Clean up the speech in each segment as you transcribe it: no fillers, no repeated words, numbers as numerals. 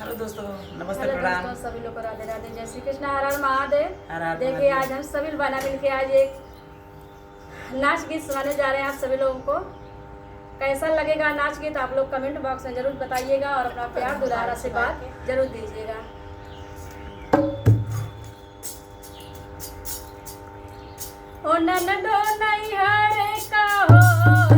Hello दोस्तों, नमस्ते, hello प्रणाम। दोस्तों, सभी लोग को राधे राधे, जय श्री कृष्ण, हर हर महादेव। हर हर देखिए महादेव। आज हम सभी बना मिलके आज एक नाच गीत सुनाने जा रहे हैं आप सभी लोगों को। कैसा लगेगा नाच गीत आप लोग कमेंट बॉक्स में जरूर बताइएगा और अपना प्यार दुलार आशीर्वाद जरूर दीजिएगा। ओ ननदो नैहरे का हो,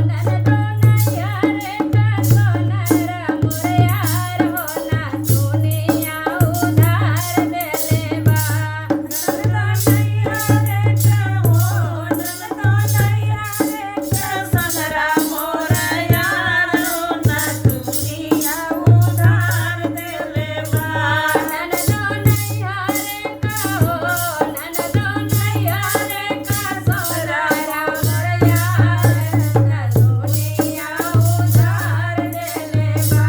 ननदो नैहरे का सोनारा मोर यार हो ना दुनिया उधार देले बा। ननदो नैहरे का हो, ननदो नैहरे का सोनारा मोर यार हो ना दुनिया उधार देले बा। ननदो नैहरे का हो, ननदो नैहरे का सोनारा मोर यार ना दुनिया उधार देले बा।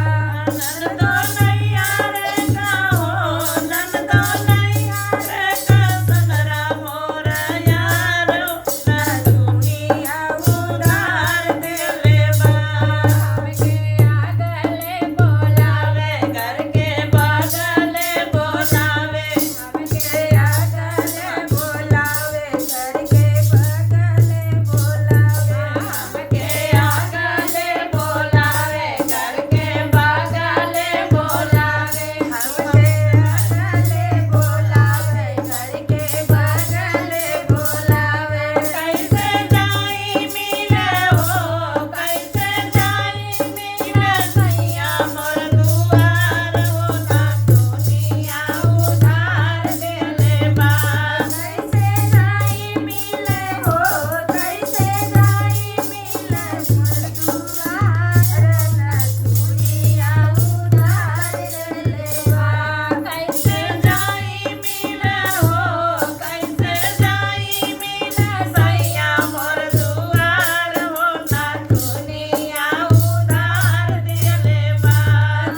ननदो नैहरे का हो, ननदो नैहरे का सोनारा मोर यार ना दुनिया उधार देले बा। हमके आगले बोलावे, घर के बगले बोलावे, हमके आगले बोलावे, घर के बगले बोलावे, हमके आगले बोलावे, घर के बगले बोलावे, हमके आगले बोलावे, घर के बगले बोलावे। कैसे जाई मिले हो, कैसे जाई मिले सैया मोर दुआर हो ना दुनिया उधार देले बा। कैसे जाई मिले हो, कैसे जाई मिले मोर दुआर ना दुनिया उधार देले बा। कैसे जाई मिले हो, कैसे जाई मिले सैया मोर दुआर हो ना दुनिया उधार देले बा।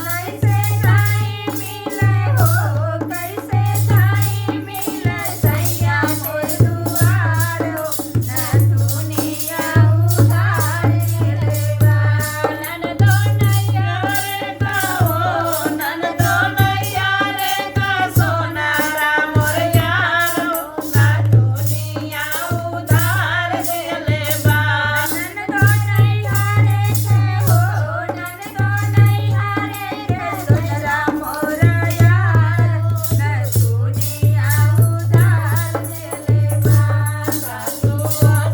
कैसे जाई मिले हो, कैसे जाई मिले सैया मोर दुआर हो ना दुनिया उधार देले बा। ननदो नैहरे का हो, ननदो नैहरे का सोनारा मोर यार हो ना दुनिया उधार देले बा। ननदो नैहरे के हो, ननदो नैहरे के सोनारा मोर यार हो ना दुनिया उधार देले बा। सासू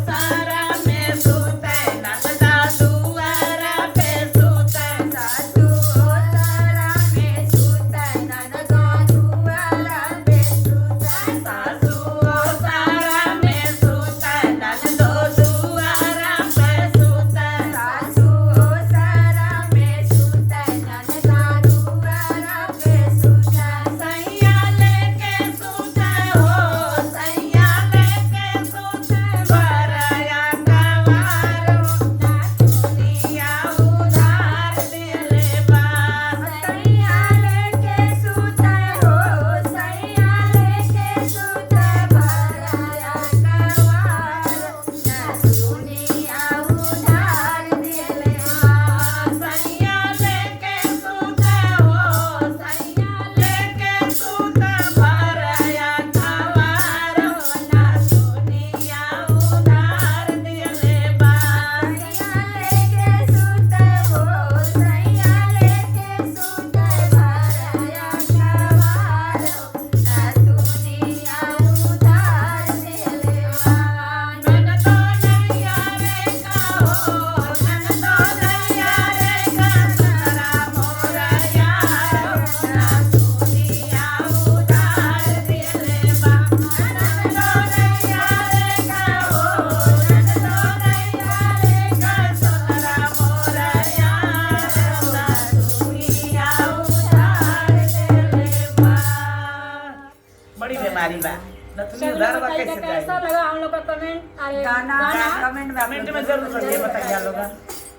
सारा में सुते, ननदा दुआरा पे सुते, सासू सारा में सुते, ननदा दुआरा पे सुते, सासू सारा में सुते, ननदो दुआरा पे सुते, सासू सारा में सुते, ननदा दुआरा पे सुते। सैया लेके सुते हो, सैया लेके सुते, बराया कवार हो ना दुनिया उधार देले बा। सैया लेके सुते हो, सैया लेके सुते, बराया कवार हो ना दुनिया उधार देले बा। सैया लेके सुते हो, सैया लेके सुते, बराया कवार हो ना दुनिया उधार देले बा। सैया लेके सुते हो, सैया लेके सुते, बराया कवार हो ना दुनिया उधार देले बा। ननदो नैहरे का हो, ननदो नैहरे का सोनारा मोर यार हो ना दुनिया उधार देले बा। ननदो नैहरे का हो, ननदो नैहरे का सोनारा मोर यार हो ना दुनिया उधार देले बा। बड़ी बीमारी बा, नतनी चलिए उधार बा, बताइएगा कैसे कैसा जाए? लगा हम लोग का कमेंट, अरे गाना गाना कमेंट कमेंट में जरूर करिए, बताइए लोग।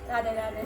राधे राधे।